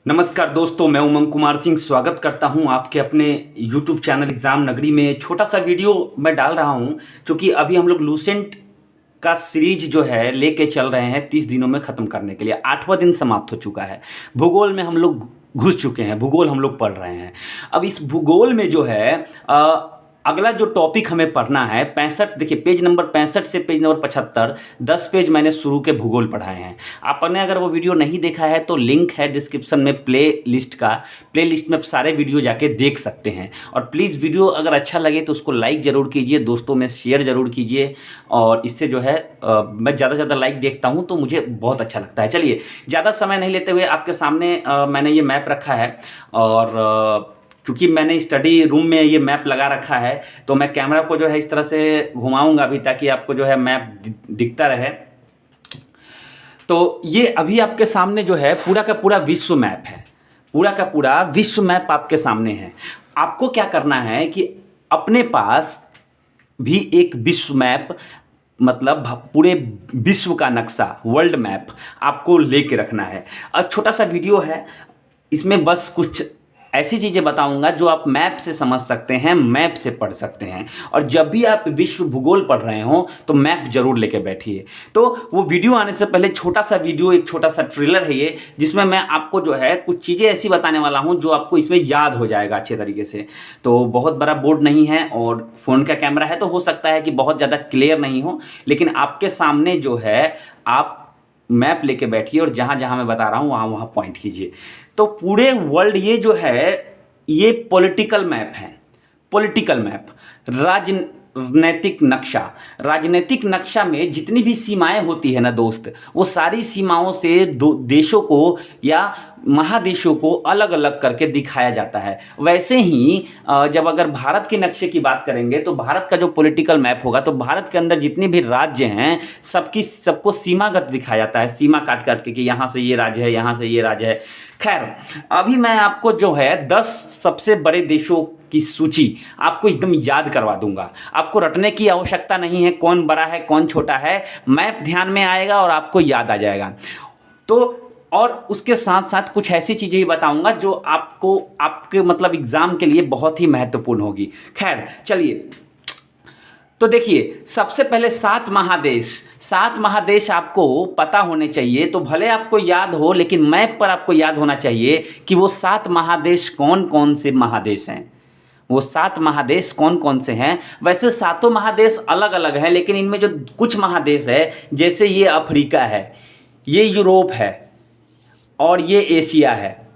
नमस्कार दोस्तों, मैं उमंग कुमार सिंह स्वागत करता हूं आपके अपने YouTube चैनल एग्ज़ाम नगरी में। छोटा सा वीडियो मैं डाल रहा हूं क्योंकि अभी हम लोग लूसेंट का सीरीज जो है लेके चल रहे हैं 30 दिनों में ख़त्म करने के लिए। 8वां दिन समाप्त हो चुका है। भूगोल में हम लोग घुस चुके हैं, भूगोल हम लोग पढ़ रहे हैं। अब इस भूगोल में जो है अगला जो टॉपिक हमें पढ़ना है 65, देखिए पेज नंबर 65 से पेज नंबर 75, 10 पेज मैंने शुरू के भूगोल पढ़ाए हैं। आपने अगर वो वीडियो नहीं देखा है तो लिंक है डिस्क्रिप्शन में प्ले लिस्ट में सारे वीडियो जाके देख सकते हैं। और प्लीज़ वीडियो अगर अच्छा लगे तो उसको लाइक ज़रूर कीजिए, दोस्तों में शेयर ज़रूर कीजिए। और इससे जो है मैं ज़्यादा से ज़्यादा लाइक देखता हूँ तो मुझे बहुत अच्छा लगता है। चलिए ज़्यादा समय नहीं लेते हुए आपके सामने मैंने ये मैप रखा है और क्योंकि मैंने स्टडी रूम में ये मैप लगा रखा है तो मैं कैमरा को जो है इस तरह से घुमाऊंगा अभी ताकि आपको जो है मैप दिखता रहे। तो ये अभी आपके सामने जो है पूरा का पूरा विश्व मैप है, पूरा का पूरा विश्व मैप आपके सामने है। आपको क्या करना है कि अपने पास भी एक विश्व मैप, मतलब पूरे विश्व का नक्शा, वर्ल्ड मैप आपको लेके रखना है। और छोटा सा वीडियो है, इसमें बस कुछ ऐसी चीज़ें बताऊंगा जो आप मैप से समझ सकते हैं, मैप से पढ़ सकते हैं। और जब भी आप विश्व भूगोल पढ़ रहे हो तो मैप जरूर लेके बैठिए। तो वो वीडियो आने से पहले छोटा सा वीडियो, एक छोटा सा ट्रेलर है ये, जिसमें मैं आपको जो है कुछ चीज़ें ऐसी बताने वाला हूँ जो आपको इसमें याद हो जाएगा अच्छे तरीके से। तो बहुत बड़ा बोर्ड नहीं है और फ़ोन का कैमरा है तो हो सकता है कि बहुत ज़्यादा क्लियर नहीं हो, लेकिन आपके सामने जो है आप मैप लेके बैठिए और जहाँ जहाँ मैं बता रहा हूँ वहाँ वहाँ पॉइंट कीजिए। तो पूरे वर्ल्ड ये जो है ये पॉलिटिकल मैप है, पॉलिटिकल मैप, राजनैतिक नक्शा। राजनीतिक नक्शा में जितनी भी सीमाएं होती है ना दोस्त, वो सारी सीमाओं से दो देशों को या महादेशों को अलग अलग करके दिखाया जाता है। वैसे ही जब अगर भारत के नक्शे की बात करेंगे तो भारत का जो पॉलिटिकल मैप होगा तो भारत के अंदर जितने भी राज्य हैं सबको सीमागत दिखाया जाता है, सीमा काट काट के कि यहाँ से ये राज्य है, यहाँ से ये राज्य है। खैर, अभी मैं आपको जो है 10 सबसे बड़े देशों की सूची आपको एकदम याद करवा दूंगा। आपको रटने की आवश्यकता नहीं है कौन बड़ा है कौन छोटा है, मैप ध्यान में आएगा और आपको याद आ जाएगा। तो और उसके साथ साथ कुछ ऐसी चीज़ें ही बताऊंगा जो आपको आपके मतलब एग्ज़ाम के लिए बहुत ही महत्वपूर्ण होगी। खैर चलिए, तो देखिए सबसे पहले 7 महादेश आपको पता होने चाहिए। तो भले आपको याद हो लेकिन मैप पर आपको याद होना चाहिए कि वो 7 महादेश कौन कौन से महादेश हैं, वो 7 महादेश कौन कौन से हैं। वैसे सातों महादेश अलग अलग हैं, लेकिन इनमें जो कुछ महादेश है, जैसे ये अफ्रीका है, ये यूरोप है और ये एशिया है,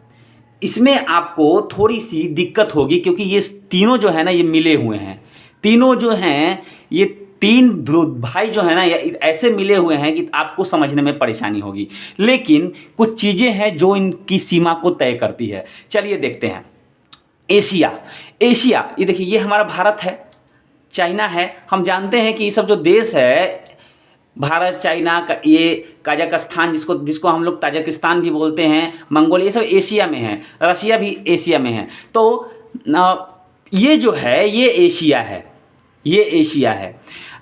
इसमें आपको थोड़ी सी दिक्कत होगी क्योंकि ये तीनों जो है ना ये मिले हुए हैं। तीनों जो हैं ये 3 भाई जो है ना ये ऐसे मिले हुए हैं कि आपको समझने में परेशानी होगी, लेकिन कुछ चीज़ें हैं जो इनकी सीमा को तय करती है। चलिए देखते हैं। एशिया ये देखिए, ये हमारा भारत है, चाइना है। हम जानते हैं कि ये सब जो देश है, भारत, चाइना का, ये कजाकिस्तान जिसको हम लोग ताजिकिस्तान भी बोलते हैं, मंगोलिया, ये सब एशिया में है। रशिया भी एशिया में है। तो ये जो है ये एशिया है, ये एशिया है।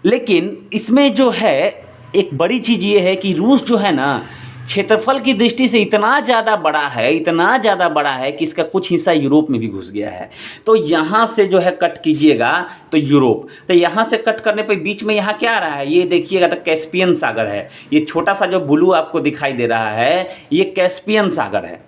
लेकिन इसमें जो है एक बड़ी चीज़ ये है कि रूस जो है ना क्षेत्रफल की दृष्टि से इतना ज़्यादा बड़ा है, इतना ज़्यादा बड़ा है कि इसका कुछ हिस्सा यूरोप में भी घुस गया है। तो यहाँ से जो है कट कीजिएगा तो यूरोप, तो यहाँ से कट करने पे बीच में यहाँ क्या आ रहा है, ये देखिएगा तो कैस्पियन सागर है। ये छोटा सा जो ब्लू आपको दिखाई दे रहा है ये कैस्पियन सागर है।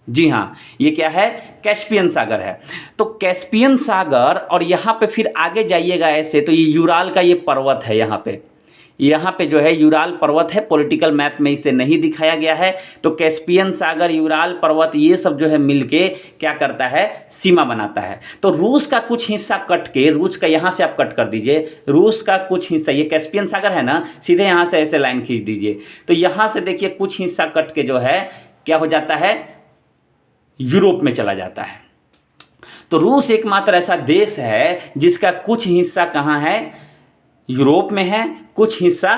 जी हाँ, ये क्या है, कैस्पियन सागर है। तो कैस्पियन सागर, और यहाँ पे फिर आगे जाइएगा ऐसे तो ये यूराल का ये पर्वत है। यहाँ पे जो है यूराल पर्वत है, पॉलिटिकल मैप में इसे नहीं दिखाया गया है। तो कैस्पियन सागर, यूराल पर्वत, ये सब जो है मिलके क्या करता है, सीमा बनाता है। तो रूस का कुछ हिस्सा कट के, रूस का यहाँ से आप कट कर दीजिए, रूस का कुछ हिस्सा, ये कैस्पियन सागर है ना, सीधे यहाँ से ऐसे लाइन खींच दीजिए। तो यहाँ से देखिए कुछ हिस्सा कट के जो है क्या हो जाता है, यूरोप में चला जाता है। तो रूस एकमात्र ऐसा देश है जिसका कुछ हिस्सा कहाँ है, यूरोप में है, कुछ हिस्सा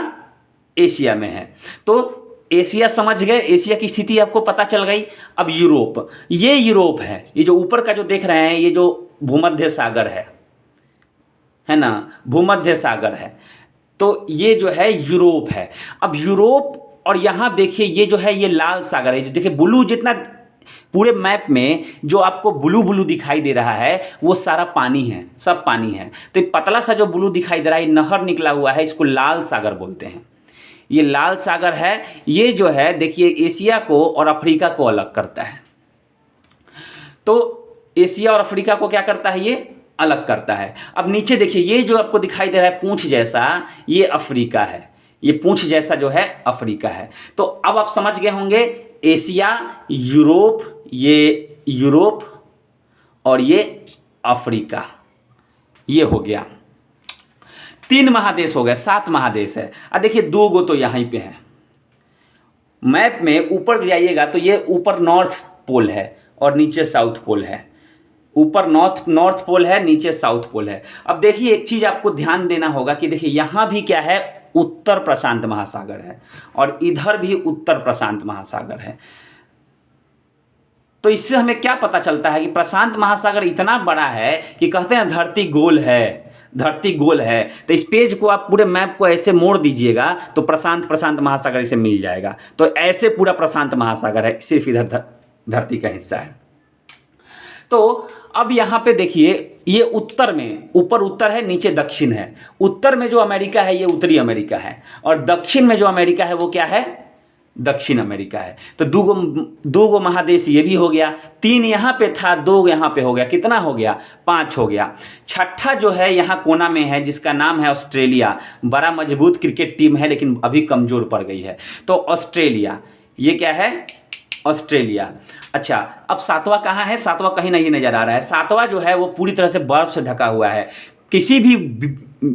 एशिया में है। तो एशिया समझ गए, एशिया की स्थिति आपको पता चल गई। अब यूरोप, ये यूरोप है, ये जो ऊपर का जो देख रहे हैं ये जो भूमध्य सागर है ना, भूमध्य सागर है। तो ये जो है यूरोप है। अब यूरोप, और यहाँ देखिए ये जो है ये लाल सागर है, जो देखिए ब्लू जितना पूरे मैप में जो आपको ब्लू ब्लू दिखाई दे रहा है वो सारा पानी है, सब पानी है। तो ये पतला सा जो ब्लू दिखाई दे रहा है, ये नहर निकला हुआ है, इसको लाल सागर बोलते हैं। ये लाल सागर है, ये जो है देखिए एशिया को और अफ्रीका को अलग करता है। तो एशिया और अफ्रीका को क्या करता है, ये अलग करता है। अब नीचे देखिए, ये जो आपको दिखाई दे रहा है पूंछ जैसा, ये अफ्रीका है, ये पूंछ जैसा जो है अफ्रीका है। तो अब आप समझ गए होंगे, एशिया, यूरोप, ये यूरोप और ये अफ्रीका, ये हो गया 3 महादेश हो गए, 7 महादेश है। अब देखिए 2 गो तो यहीं पे है। मैप में ऊपर जाइएगा तो ये ऊपर नॉर्थ पोल है और नीचे साउथ पोल है। ऊपर नॉर्थ पोल है, नीचे साउथ पोल है। अब देखिए एक चीज़ आपको ध्यान देना होगा कि देखिए यहाँ भी क्या है, उत्तर प्रशांत महासागर है और इधर भी उत्तर प्रशांत महासागर है। तो इससे हमें क्या पता चलता है कि प्रशांत महासागर इतना बड़ा है कि कहते हैं धरती गोल है, धरती गोल है। तो इस पेज को आप पूरे मैप को ऐसे मोड़ दीजिएगा तो प्रशांत महासागर इसे मिल जाएगा। तो ऐसे पूरा प्रशांत महासागर है, सिर्फ इधर धरती का हिस्सा है। तो अब यहाँ पे देखिए, ये उत्तर में, ऊपर उत्तर है, नीचे दक्षिण है। उत्तर में जो अमेरिका है ये उत्तरी अमेरिका है और दक्षिण में जो अमेरिका है वो क्या है, दक्षिण अमेरिका है। तो दो गो महादेश ये भी हो गया, 3 यहाँ पे था, 2 यहाँ पे हो गया, कितना हो गया, 5 हो गया। छठा जो है यहाँ कोना में है, जिसका नाम है ऑस्ट्रेलिया। बड़ा मजबूत क्रिकेट टीम है लेकिन अभी कमज़ोर पड़ गई है। तो ऑस्ट्रेलिया, ये क्या है, ऑस्ट्रेलिया। अच्छा, अब 7वां कहाँ है, 7वां कहीं नहीं नज़र आ रहा है। 7वां जो है वो पूरी तरह से बर्फ़ से ढका हुआ है। किसी भी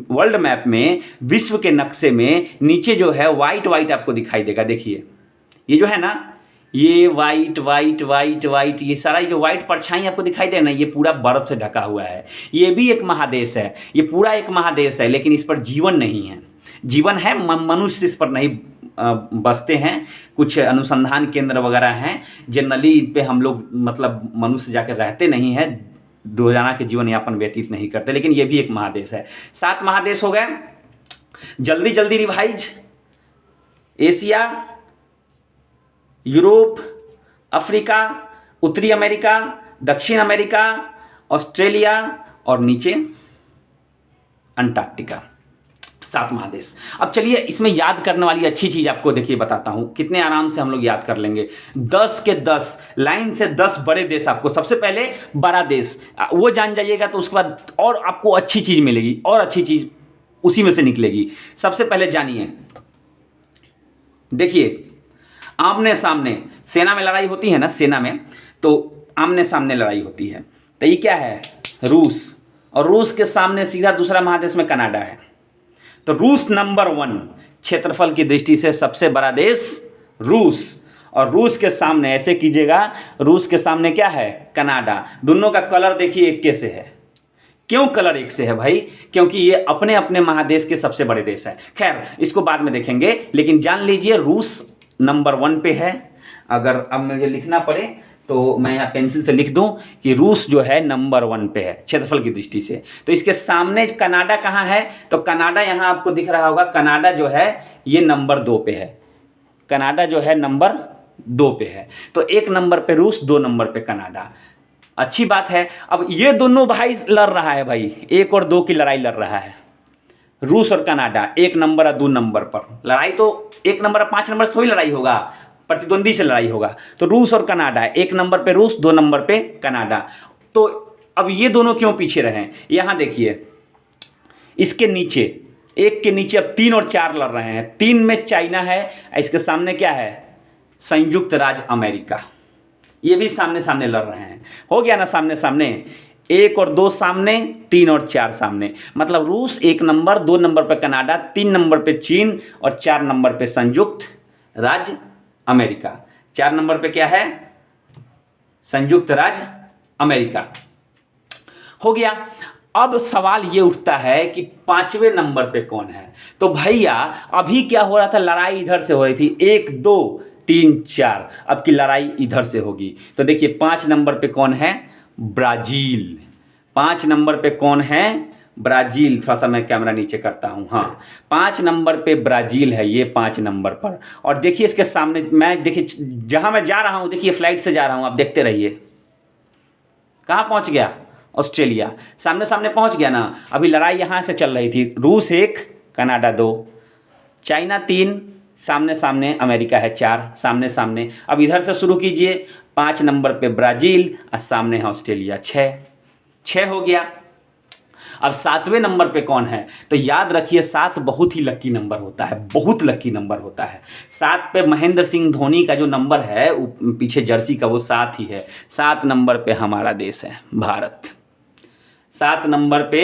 वर्ल्ड मैप में, विश्व के नक्शे में नीचे जो है वाइट वाइट आपको दिखाई देगा। देखिए ये जो है ना, ये वाइट वाइट वाइट वाइट, ये सारा जो वाइट परछाई आपको दिखाई दे ना, ये पूरा बर्फ़ से ढका हुआ है। ये भी एक महादेश है, ये पूरा एक महादेश है, लेकिन इस पर जीवन नहीं है। जीवन है, मनुष्य इस पर नहीं बसते हैं। कुछ अनुसंधान केंद्र वगैरह हैं, जनरली पे हम लोग मतलब मनुष्य जाकर रहते नहीं हैं, रोजाना के जीवन यापन व्यतीत नहीं करते। लेकिन ये भी एक महादेश है। 7 महादेश हो गए, जल्दी जल्दी रिवाइज। एशिया, यूरोप, अफ्रीका, उत्तरी अमेरिका, दक्षिण अमेरिका, ऑस्ट्रेलिया और नीचे अंटार्कटिका। 7 महादेश। अब चलिए इसमें याद करने वाली अच्छी चीज़ आपको देखिए बताता हूँ, कितने आराम से हम लोग याद कर लेंगे। 10 के 10 लाइन से 10 बड़े देश आपको, सबसे पहले बड़ा देश वो जान जाइएगा तो उसके बाद और आपको अच्छी चीज़ मिलेगी, और अच्छी चीज़ उसी में से निकलेगी। सबसे पहले जानिए, देखिए आमने सामने, सेना में लड़ाई होती है ना, सेना में तो आमने सामने लड़ाई होती है। तो ये क्या है, रूस, और रूस के सामने सीधा दूसरा महादेश में कनाडा है। तो रूस नंबर 1 क्षेत्रफल की दृष्टि से सबसे बड़ा देश रूस, और रूस के सामने ऐसे कीजिएगा, रूस के सामने क्या है, कनाडा। दोनों का कलर देखिए एक से है। क्यों कलर एक से है भाई, क्योंकि ये अपने अपने महादेश के सबसे बड़े देश हैं। खैर इसको बाद में देखेंगे, लेकिन जान लीजिए रूस नंबर 1 पे है। अगर अब मुझे लिखना पड़े तो मैं यहाँ पेंसिल से लिख दूं कि रूस जो है नंबर 1 पे है क्षेत्रफल की दृष्टि से। तो इसके सामने कनाडा कहाँ है, तो कनाडा यहाँ आपको दिख रहा होगा, कनाडा जो है ये नंबर 2 पे है। कनाडा जो है नंबर 2 पे है। तो 1 नंबर पे रूस, 2 नंबर पे कनाडा। अच्छी बात है। अब ये दोनों भाई लड़ रहा है भाई, 1 और 2 की लड़ाई लड़ रहा है, रूस और कनाडा 1 नंबर और 2 नंबर पर। लड़ाई तो 1 नंबर और 5 नंबर से थोड़ी लड़ाई होगा, प्रतिद्वंदी से लड़ाई होगा। तो रूस और कनाडा, 1 नंबर पे रूस, 2 नंबर पे कनाडा। तो अब ये दोनों क्यों पीछे रहे, यहाँ देखिए, इसके नीचे, 1 के नीचे अब 3 और 4 लड़ रहे हैं। 3 में चाइना है, इसके सामने क्या है, संयुक्त राज्य अमेरिका। ये भी सामने सामने लड़ रहे हैं। हो गया ना सामने सामने, 1 और 2 सामने, 3 और 4 सामने। मतलब रूस 1 नंबर, 2 नंबर पे कनाडा, 3 नंबर पे चीन और 4 नंबर पे संयुक्त राज्य अमेरिका। 4 नंबर पे क्या है, संयुक्त राज्य अमेरिका। हो गया। अब सवाल ये उठता है कि 5वें नंबर पे कौन है। तो भैया अभी क्या हो रहा था, लड़ाई इधर से हो रही थी, 1 2 3 4, अब की लड़ाई इधर से होगी। तो देखिए 5 नंबर पे कौन है, ब्राज़ील। 5 नंबर पे कौन है, ब्राज़ील, थोड़ा सा मैं कैमरा नीचे करता हूँ, हाँ 5 नंबर पे ब्राज़ील है, ये 5 नंबर पर। और देखिए इसके सामने मैं, देखिए जहाँ मैं जा रहा हूँ, देखिए फ्लाइट से जा रहा हूँ, आप देखते रहिए। कहाँ पहुँच गया? ऑस्ट्रेलिया, सामने सामने पहुँच गया ना। अभी लड़ाई यहाँ से चल रही थी, रूस 1 कनाडा 2, चाइना 3, सामने सामने अमेरिका है 4, सामने सामने। अब इधर से शुरू कीजिए, 5 नंबर पे ब्राज़ील और सामने है ऑस्ट्रेलिया, 6 हो गया। अब 7वें नंबर पे कौन है? तो याद रखिए 7 बहुत ही लकी नंबर होता है, बहुत लकी नंबर होता है। 7 पे महेंद्र सिंह धोनी का जो नंबर है पीछे जर्सी का, वो 7 ही है। 7 नंबर पे हमारा देश है भारत, 7 नंबर पे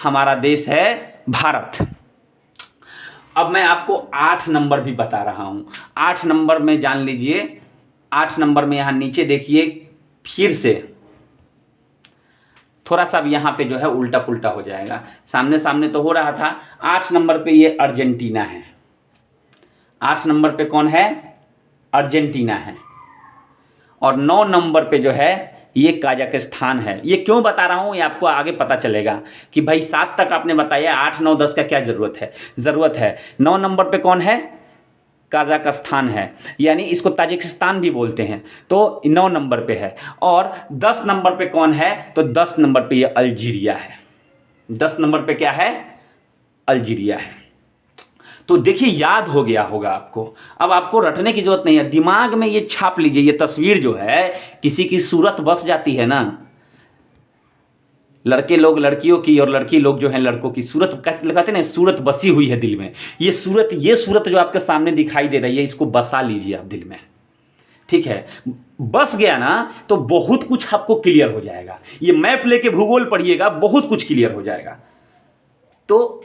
हमारा देश है भारत। अब मैं आपको 8 नंबर भी बता रहा हूँ। 8 नंबर में जान लीजिए, 8 नंबर में यहाँ नीचे देखिए, फिर से थोड़ा सा अब यहाँ पे जो है उल्टा पुल्टा हो जाएगा, सामने सामने तो हो रहा था। 8 नंबर पे ये अर्जेंटीना है, 8 नंबर पे कौन है? अर्जेंटीना है। और 9 नंबर पे जो है ये काजाकिस्तान है। ये क्यों बता रहा हूँ, ये आपको आगे पता चलेगा कि भाई 7 तक आपने बताया, 8, 9, 10 का क्या ज़रूरत है। 9 नंबर पे कौन है? काजाकिस्तान है, यानी इसको ताजिकिस्तान भी बोलते हैं, तो 9 नंबर पे है। और 10 नंबर पे कौन है? तो 10 नंबर पे ये अल्जीरिया है। 10 नंबर पे क्या है? अल्जीरिया है। तो देखिए याद हो गया होगा आपको, अब आपको रटने की जरूरत नहीं है, दिमाग में ये छाप लीजिए। ये तस्वीर जो है, किसी की सूरत बस जाती है ना, लड़के लोग लड़कियों की और लड़की लोग जो हैं लड़कों की सूरत, कहते हैं ना सूरत बसी हुई है दिल में। ये सूरत जो आपके सामने दिखाई दे रही है, इसको बसा लीजिए आप दिल में, ठीक है। बस गया ना तो बहुत कुछ आपको क्लियर हो जाएगा। ये मैप लेके भूगोल पढ़िएगा, बहुत कुछ क्लियर हो जाएगा। तो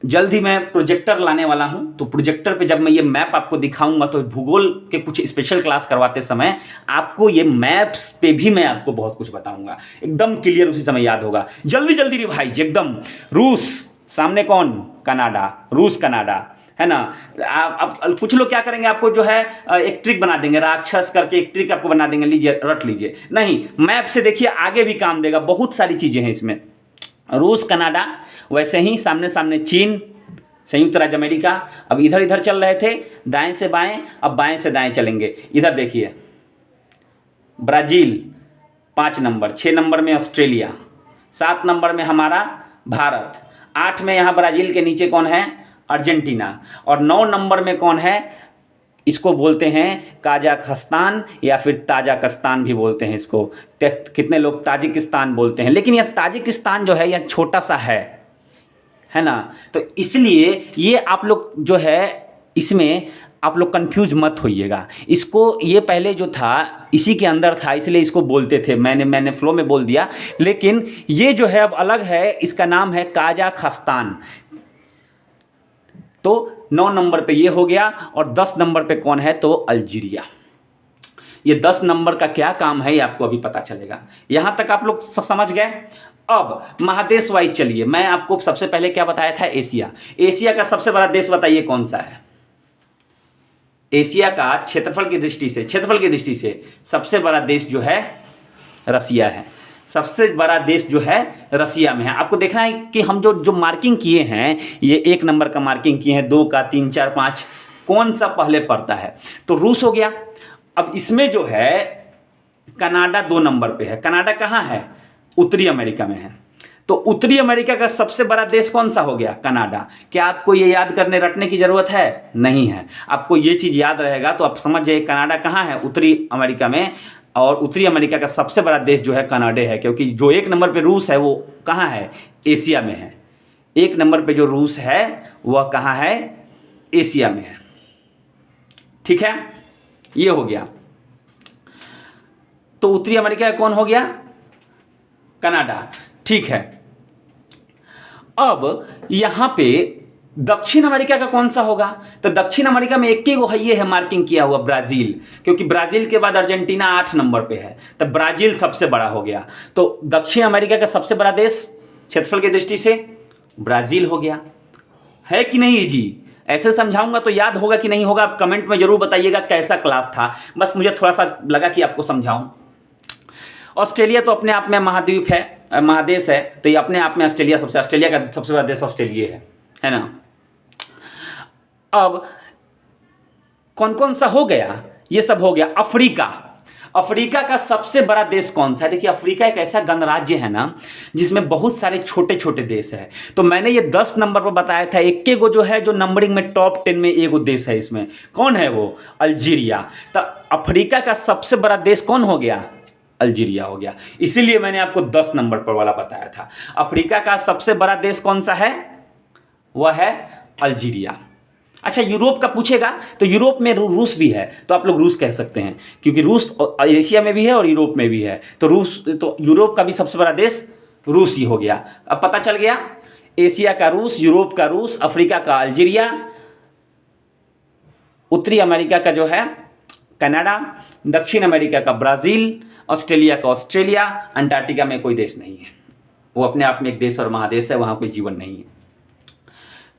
जल्द ही मैं प्रोजेक्टर लाने वाला हूं, तो प्रोजेक्टर पे जब मैं ये मैप आपको दिखाऊंगा, तो भूगोल के कुछ स्पेशल क्लास करवाते समय आपको ये मैप्स पे भी मैं आपको बहुत कुछ बताऊंगा, एकदम क्लियर उसी समय याद होगा। जल्दी जल्दी रिवाइज एकदम। रूस, सामने कौन? कनाडा, रूस कनाडा, है ना। अब कुछ लोग क्या करेंगे, आपको जो है एक ट्रिक बना देंगे, राक्षस करके एक ट्रिक आपको बना देंगे, लीजिए रट लीजिए। नहीं, मैप से देखिए आगे भी काम देगा, बहुत सारी चीज़ें हैं इसमें। रूस कनाडा, वैसे ही सामने सामने चीन, संयुक्त राज्य अमेरिका। अब इधर इधर चल रहे थे दाएं से बाएं, अब बाएं से दाएं चलेंगे। इधर देखिए ब्राज़ील 5 नंबर, 6 नंबर में ऑस्ट्रेलिया, 7 नंबर में हमारा भारत, 8 में यहाँ ब्राज़ील के नीचे कौन है? अर्जेंटीना, और 9 नंबर में कौन है? इसको बोलते हैं काजाकिस्तान या फिर ताजिकिस्तान भी बोलते हैं इसको। कितने लोग ताजिकिस्तान बोलते हैं, लेकिन यह ताजिकिस्तान जो है यह छोटा सा है ना। तो इसलिए ये आप लोग जो है, इसमें आप लोग कंफ्यूज मत होइएगा। इसको ये पहले जो था इसी के अंदर था, इसलिए इसको बोलते थे, मैंने फ्लो में बोल दिया। लेकिन ये जो है अब अलग है, इसका नाम है काजाकिस्तान। तो 9 नंबर पे ये हो गया, और 10 नंबर पे कौन है? तो अल्जीरिया। ये 10 नंबर का क्या काम है ये आपको अभी पता चलेगा। यहां तक आप लोग समझ गए। अब महादेश वाइज चलिए, मैं आपको सबसे पहले क्या बताया था? एशिया। एशिया का सबसे बड़ा देश बताइए कौन सा है? एशिया का क्षेत्रफल की दृष्टि से सबसे बड़ा देश जो है रसिया है। सबसे बड़ा देश जो है रसिया में है। आपको देखना है कि हम जो मार्किंग किए हैं, ये 1 नंबर का मार्किंग किए हैं, 2 का, 3, 4, 5, कौन सा पहले पड़ता है? तो रूस हो गया। अब इसमें जो है कनाडा 2 नंबर पे है। कनाडा कहाँ है? उत्तरी अमेरिका में है। तो उत्तरी अमेरिका का सबसे बड़ा देश कौन सा हो गया? कनाडा। क्या आपको ये याद करने रटने की ज़रूरत है? नहीं है। आपको ये चीज़ याद रहेगा तो आप समझ जाइए कनाडा कहाँ है? उत्तरी अमेरिका में। और उत्तरी अमेरिका का सबसे बड़ा देश जो है कनाडा है, क्योंकि जो 1 नंबर पे रूस है वो कहाँ है? एशिया में है। 1 नंबर पे जो रूस है वह कहाँ है? एशिया में है। ठीक है, ये हो गया। तो उत्तरी अमेरिका कौन हो गया? कनाडा। ठीक है। अब यहाँ पे दक्षिण अमेरिका का कौन सा होगा? तो दक्षिण अमेरिका में एक ही वो है, ये है मार्किंग किया हुआ ब्राज़ील, क्योंकि ब्राज़ील के बाद अर्जेंटीना 8 नंबर पे है, तो ब्राज़ील सबसे बड़ा हो गया। तो दक्षिण अमेरिका का सबसे बड़ा देश क्षेत्रफल की दृष्टि से ब्राज़ील हो गया। है कि नहीं जी? ऐसे समझाऊंगा तो याद होगा कि नहीं होगा? आप कमेंट में जरूर बताइएगा कैसा क्लास था। बस मुझे थोड़ा सा लगा कि आपको समझाऊं। ऑस्ट्रेलिया तो अपने आप में महाद्वीप है, महादेश है, तो ये अपने आप में ऑस्ट्रेलिया का सबसे बड़ा देश ऑस्ट्रेलिया है ना। अब कौन कौन सा हो गया, ये सब हो गया। अफ्रीका, अफ्रीका का सबसे बड़ा देश कौन सा है? देखिए अफ्रीका एक ऐसा गणराज्य है ना जिसमें बहुत सारे छोटे छोटे देश हैं। तो मैंने ये 10 नंबर पर बताया था, एक गो जो है जो नंबरिंग में टॉप 10 में एक देश है, इसमें कौन है वो? अल्जीरिया। तो अफ्रीका का सबसे बड़ा देश कौन हो गया? अल्जीरिया हो गया। इसीलिए मैंने आपको 10 नंबर पर वाला बताया था। अफ्रीका का सबसे बड़ा देश कौन सा है? वह है अल्जीरिया। अच्छा, यूरोप का पूछेगा तो यूरोप में रूस भी है, तो आप लोग रूस कह सकते हैं, क्योंकि रूस एशिया में भी है और यूरोप में भी है। तो रूस, तो यूरोप का भी सबसे बड़ा देश रूस ही हो गया। अब पता चल गया, एशिया का रूस, यूरोप का रूस, अफ्रीका का अल्जीरिया, उत्तरी अमेरिका का जो है कनाडा, दक्षिण अमेरिका का ब्राज़ील, ऑस्ट्रेलिया का ऑस्ट्रेलिया, अंटार्कटिका में कोई देश नहीं है, वो अपने आप में एक देश और महादेश है, वहाँ कोई जीवन नहीं है।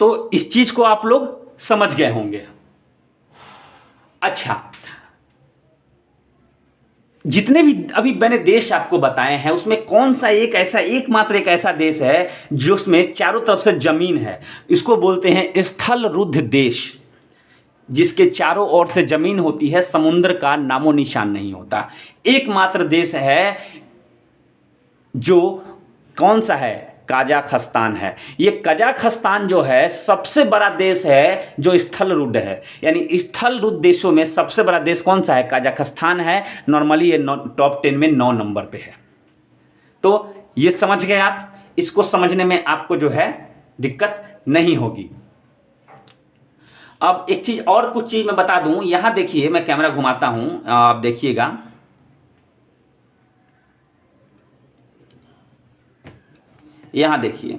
तो इस चीज़ को आप लोग समझ गए होंगे। अच्छा, जितने भी अभी मैंने देश आपको बताए हैं उसमें कौन सा एक ऐसा, एकमात्र एक ऐसा देश है जिसमें चारों तरफ से जमीन है? इसको बोलते हैं स्थल रुद्ध देश, जिसके चारों ओर से जमीन होती है, समुद्र का नामो निशान नहीं होता। एकमात्र देश है जो कौन सा है? कजाकिस्तान है। ये कजाकिस्तान जो है सबसे बड़ा देश है जो स्थल रुद्ध है, यानी स्थल रुद्ध देशों में सबसे बड़ा देश कौन सा है? कजाकिस्तान है। नॉर्मली ये टॉप 10 में 9 नंबर पे है। तो ये समझ गए आप, इसको समझने में आपको जो है दिक्कत नहीं होगी। अब एक चीज़ और, कुछ चीज़ मैं बता दूं, यहाँ देखिए मैं कैमरा घुमाता हूँ, आप देखिएगा। यहाँ देखिए,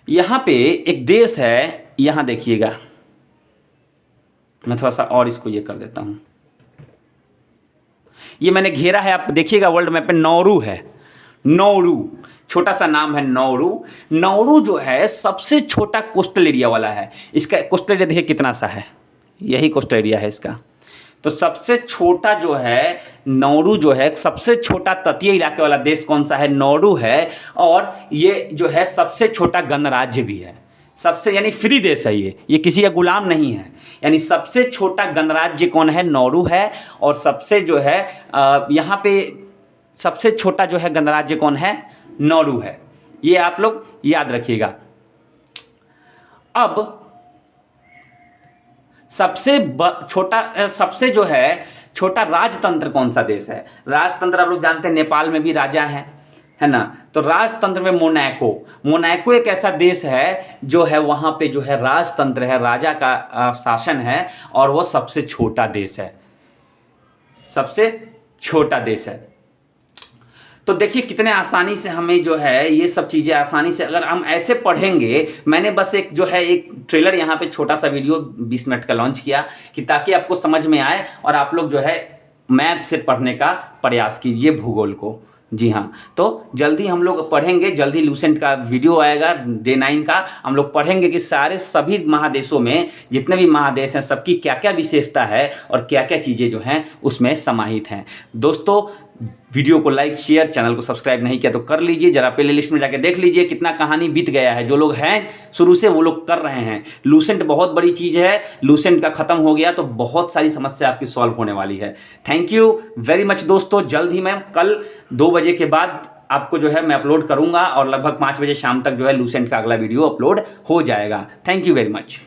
यहाँ पे एक देश है, यहाँ देखिएगा, मैं थोड़ा सा और इसको ये कर देता हूँ। ये मैंने घेरा है, आप देखिएगा वर्ल्ड मैप पे नौरू है। नौरू छोटा सा नाम है, नौरू। नौरू जो है सबसे छोटा कोस्टल एरिया वाला है। इसका कोस्टल एरिया देखिए कितना सा है, यही कोस्टल एरिया है इसका। तो सबसे छोटा जो है नौरू जो है, सबसे छोटा तटीय इलाके वाला देश कौन सा है? नौरू है। और ये जो है सबसे छोटा गणराज्य भी है, सबसे, यानी फ्री देश है ये किसी का गुलाम नहीं है। यानी सबसे छोटा गणराज्य कौन है? नौरू है। और सबसे जो है यहाँ पे सबसे छोटा जो है गणराज्य कौन है? नौरू है। ये आप लोग याद रखिएगा। अब सबसे जो है छोटा राजतंत्र कौन सा देश है? राजतंत्र आप लोग जानते हैं, नेपाल में भी राजा है ना। तो राजतंत्र में मोनाको एक ऐसा देश है जो है वहाँ पे जो है राजतंत्र है, राजा का शासन है, और वो सबसे छोटा देश है, सबसे छोटा देश है। तो देखिए कितने आसानी से हमें जो है ये सब चीज़ें आसानी से, अगर हम ऐसे पढ़ेंगे, मैंने बस एक जो है एक ट्रेलर यहाँ पे छोटा सा वीडियो 20 मिनट का लॉन्च किया कि ताकि आपको समझ में आए और आप लोग जो है मैथ से पढ़ने का प्रयास कीजिए, भूगोल को। जी हाँ, तो जल्दी हम लोग पढ़ेंगे, जल्दी लूसेंट का वीडियो आएगा डे 9 का। हम लोग पढ़ेंगे कि सारे सभी महादेशों में जितने भी महादेश हैं सबकी क्या क्या विशेषता है और क्या क्या चीज़ें जो हैं उसमें समाहित हैं। दोस्तों वीडियो को लाइक, शेयर, चैनल को सब्सक्राइब नहीं किया तो कर लीजिए, जरा प्ले लिस्ट में जाके देख लीजिए कितना कहानी बीत गया है। जो लोग हैं शुरू से वो लोग कर रहे हैं। लूसेंट बहुत बड़ी चीज़ है, लूसेंट का ख़त्म हो गया तो बहुत सारी समस्या आपकी सॉल्व होने वाली है। थैंक यू वेरी मच दोस्तों। जल्द ही मैं कल 2 बजे के बाद आपको जो है मैं अपलोड करूँगा और लगभग 5 बजे शाम तक जो है लूसेंट का अगला वीडियो अपलोड हो जाएगा। Thank you very much.